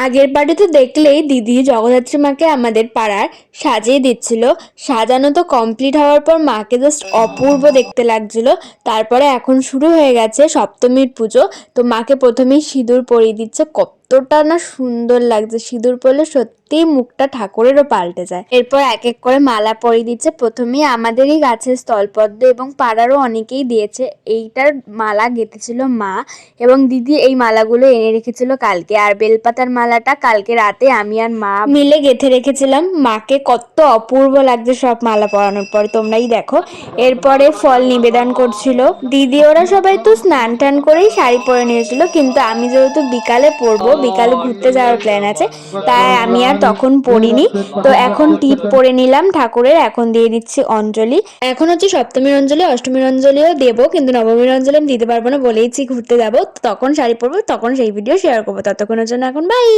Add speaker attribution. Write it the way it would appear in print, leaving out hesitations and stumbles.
Speaker 1: আগের বাড়ি তো দেখলেই দিদি জগদ্ধাত্রী মাকে আমাদের পাড়ার সাজিয়ে দিচ্ছিল। সাজানো তো কমপ্লিট হওয়ার পর মাকে জাস্ট অপূর্ব দেখতে লাগছিল। তারপরে এখন শুরু হয়ে গেছে সপ্তমীর পুজো। তো মাকে প্রথমেই সিঁদুর পরিয়ে দিচ্ছে, কতটা না সুন্দর লাগছে সিঁদুর পরলে, সত্যি মুখটা ঠাকুরেরও পাল্টে যায়। এরপর এক এক করে মালা পরিয়ে দিচ্ছে। প্রথমেই আমাদেরই গাছের স্থলপদ্ম এবং পাড়ারও অনেকেই দিয়েছে। এইটার মালা গেঁথেছিল মা এবং দিদি এই মালাগুলো এনে রেখেছিল কালকে। আর বেলপাতার মালাটা কালকে রাতে আমি আর মা মিলে গেঁথে রেখেছিলাম। মাকে কত অপূর্ব লাগছে সব মালা পরানোর পরে, তোমরাই দেখো। এরপরে ফল নিবেদন করছিল দিদি। ওরা সবাই তো স্নান টান করেই শাড়ি পরে নিয়েছিল, কিন্তু আমি যেহেতু বিকালে পরবো, বিকালে ঘুরতে যাওয়ার প্ল্যান আছে, তাই আমি আর তখন পরিনি। তো এখন টিপ পরে নিলাম ঠাকুরের, এখন দিয়ে দিচ্ছি অঞ্জলি। এখন হচ্ছে সপ্তমীর অঞ্জলি, অষ্টমীর অঞ্জলিও দেবো, কিন্তু নবমীর অঞ্জলি আমি দিতে পারবো না, বলেইছি ঘুরতে যাবো, তখন শাড়ি পরবো, তখন সেই ভিডিও শেয়ার করবো। ততক্ষণের জন্য এখন বাই।